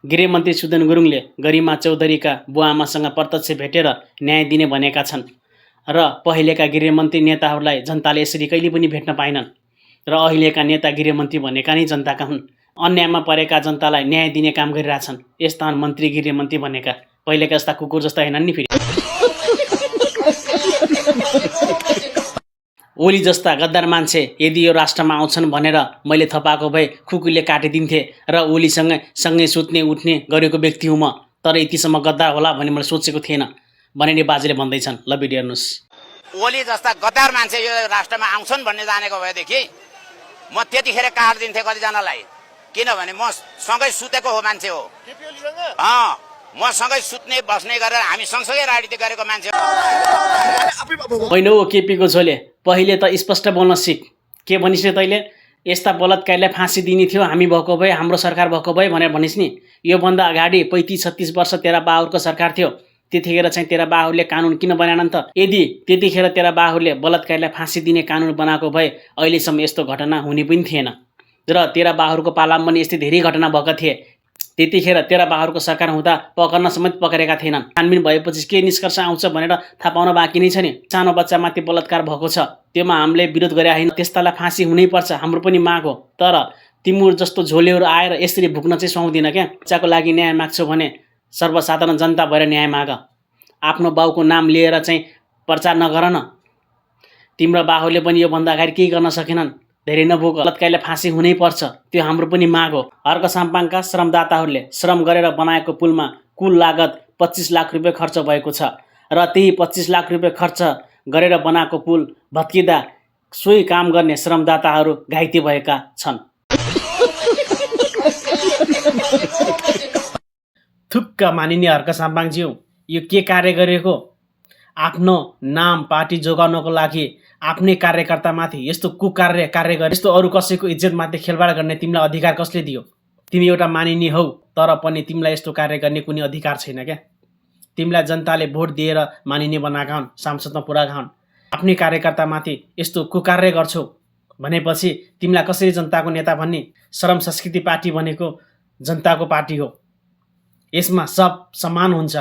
गृहमन्त्री सुदन गुरुङले गरिमा चौधरीका बुवाआमासँग प्रत्यक्ष भेटेर न्याय दिने भनेका छन् र पहिलेका गृहमन्त्री नेताहरूलाई जनताले यसरी कहिले पनि भेट्न पाएनन् र अहिलेका नेता गृहमन्त्री भनेका नै जनताका हुन्। अन्यायमा परेका जनतालाई न्याय दिने काम गरिरहेछन्। यस्ता मन्त्री गृहमन्त्री भनेका पहिलेका जस्ता कुकुर जस्ता हैनन् नि फेरि। ओली जस्ता गद्दार मान्छे यदि यो राष्ट्रमा आउँछन् भनेर मैले थपाएको भए खुकुले काटिदिन्थे र ओलीसँगै सुत्ने उठ्ने गरेको व्यक्ति हुँ म। तर यतिसम्म गद्दार होला भन्ने मैले सोचेको थिएन भनेर बाजेले भन्दैछन्। ल भिडियो हेर्नुहोस्। ओली जस्ता गद्दार मान्छे यो राष्ट्रमा आउँछन् भन्ने जानेको भएदेखि म त्यतिखेर काटिदिन्थे कतिजनालाई, किनभने म सँगै सुतेको हो मान्छे हो। म सँगै सुत्ने बस्ने गरेर हामी सँगसँगै राजनीति गरेको मान्छे हो। होइन हो केपीको छोले, पहिले त स्पष्ट बोल्न सिक। के भनिस् तैँले? यस्ता बलात्कारीलाई फाँसी दिने थियो हामी भएको भए, हाम्रो सरकार भएको भए भनेर भनिस् नि। योभन्दा अगाडि 35-36 वर्ष तेरा बाहुरको सरकार थियो। त्यतिखेर चाहिँ तेरा बाहुरले कानुन किन बनाएनन् त? यदि त्यतिखेर तेरा बाहुरले बलात्कारीलाई फाँसी दिने कानुन बनाएको भए अहिलेसम्म यस्तो घटना हुने पनि थिएन र तेरा बाहुरको पालामा पनि यस्तै धेरै घटना भएका थिए। त्यतिखेर तेरा बाहुरको सरकार हुँदा पकड्न समेत पकडेका थिएनन्। छानबिन भएपछि के निष्कर्ष आउँछ भनेर थाहा पाउन बाँकी नै छ नि। सानो बच्चामाथि बलात्कार भएको छ, त्योमा हामीले विरोध गरे होइन, त्यस्तालाई फाँसी हुनैपर्छ, हाम्रो पनि माग हो। तर तिम्रो जस्तो झोलेहरू आएर यसरी भुक्न चाहिँ सुहाउँदिन क्या। बच्चाको लागि न्याय माग्छौ भने सर्वसाधारण जनता भएर न्याय माग। आफ्नो बाउको नाम लिएर चाहिँ प्रचार नगर न। तिम्रो बाहुले पनि योभन्दा अगाडि केही गर्न सकेनन्। धेरै नभोग, बलात्कारीलाई फाँसी हुनैपर्छ, त्यो हाम्रो पनि माग हो। हर्क साम्पाङका श्रमदाताहरूले श्रम गरेर बनाएको पुलमा कुल लागत 25 लाख रुपियाँ खर्च भएको छ र त्यही 25 लाख रुपियाँ खर्च गरेर बनाएको पुल भत्किँदा सोही काम गर्ने श्रमदाताहरू घाइते भएका छन्। थुक्क मानिने हर्क साम्पाङज्यू, यो के कार्य गरेको? आफ्नो नाम पार्टी जोगाउनको लागि आफ्नै कार्यकर्तामाथि यस्तो कुकार्य कार्य गरे, यस्तो अरू कसैको इज्जतमाथि खेलबाड गर्ने तिमीलाई अधिकार कसले दियो? तिमी एउटा मानिने हौ, तर पनि तिमीलाई यस्तो कार्य गर्ने कुनै अधिकार छैन क्या। तिमीलाई जनताले भोट दिएर मानिने बनाएका हुन्, सांसदमा पुऱ्याएका हुन्। आफ्नै कार्यकर्तामाथि यस्तो कुकार्य गर्छौ भनेपछि तिमीलाई कसरी जनताको नेता भन्ने? श्रम संस्कृति पार्टी भनेको जनताको पार्टी हो। यसमा सब समान हुन्छ,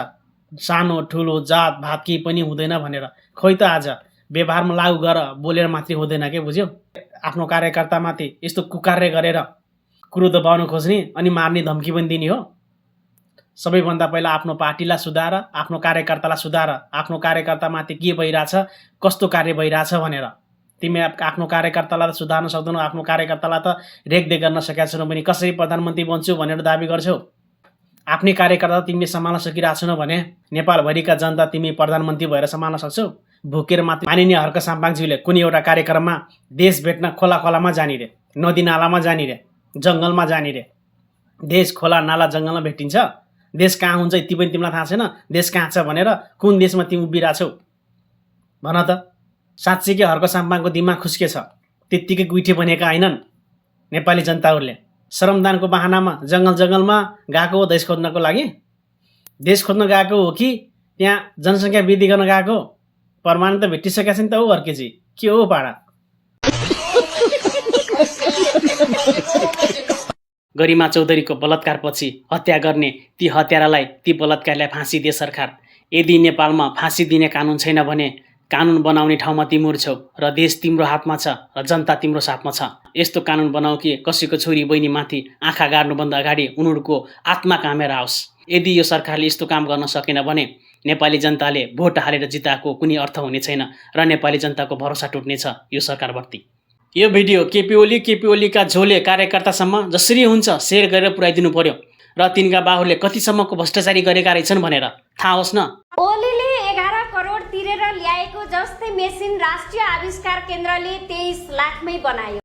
सानो ठुलो जात भात केही पनि हुँदैन भनेर खोइ त आज व्यवहारमा लागू गर, बोलेर मात्रै हुँदैन के, बुझ्यौ? आफ्नो कार्यकर्तामाथि यस्तो कुकार्य गरेर कुरो दबाउन खोज्ने अनि मार्ने धम्की पनि दिने हो। सबैभन्दा पहिला आफ्नो पार्टीलाई सुधार, आफ्नो कार्यकर्तालाई सुधार। आफ्नो कार्यकर्तामाथि के भइरहेछ, कस्तो कार्य भइरहेछ भनेर। तिमी आफ्नो कार्यकर्तालाई त सुधार्न सक्दैनौ, आफ्नो कार्यकर्तालाई त रेखदेख गर्न सकेका छैनौ भने कसरी प्रधानमन्त्री बन्छु भनेर दाबी गर्छौ? आफ्नै कार्यकर्ता तिमीले सम्हाल्न सकिरहेको छैनौ भने नेपालभरिका जनता तिमी प्रधानमन्त्री भएर सम्हाल्न सक्छौ? भुकेर माथि मानिने हर्क साम्पाङज्यूले कुनै एउटा कार्यक्रममा देश भेट्न खोलामा जाने रे, नदी नालामा जाने रे, जङ्गलमा जाने रे। देश खोला नाला जङ्गलमा भेटिन्छ? देश कहाँ हुन्छ यति पनि तिमीलाई थाहा छैन? देश कहाँ छ भनेर कुन देशमा तिमी उभिरहेछौ भन त? साँच्चै हर्क साम्पाङको दिमाग खुस्के छ। त्यत्तिकै गुइठे बनेका होइनन् नेपाली जनताहरूले। श्रमदानको बहानामा जङ्गलमा गएको हो देश खोज्नको लागि? देश खोज्न गएको हो कि त्यहाँ जनसङ्ख्या वृद्धि गर्न गएको? प्रमाण त भेटिसकेका छ नि त हो हर्केजी, के हो पाडा? गरिमा चौधरीको बलात्कारपछि हत्या गर्ने ती हत्यारालाई, ती बलात्कारीलाई फाँसी दिए सरकार। यदि नेपालमा फाँसी दिने कानुन छैन भने कानुन बनाउने ठाउँमा तिम्रो छौ र देश तिम्रो हातमा छ र जनता तिम्रो साथमा छ। यस्तो कानुन बनाऊ कि कसैको छोरी बहिनीमाथि आँखा गाड्नुभन्दा अगाडि उनीहरूको आत्मा कामेर आओस्। यदि यो सरकारले यस्तो काम गर्न सकेन भने नेपाली जनताले भोट हालेर जिताएको कुनै अर्थ हुने छैन र नेपाली जनताको भरोसा टुट्नेछ यो सरकारप्रति। यो भिडियो केपी ओलीका झोले कार्यकर्तासम्म जसरी हुन्छ सेयर गरेर पुर्याइदिनु पर्यो र तिनका बाहुरले कतिसम्मको भ्रष्टाचारी गरेका रहेछन् भनेर थाहा होस् न। ओलीले 11 करोड तिरेर ल्याएको जस्तै मेसिन राष्ट्रिय आविष्कार केन्द्रले 23 लाखमै बनायो।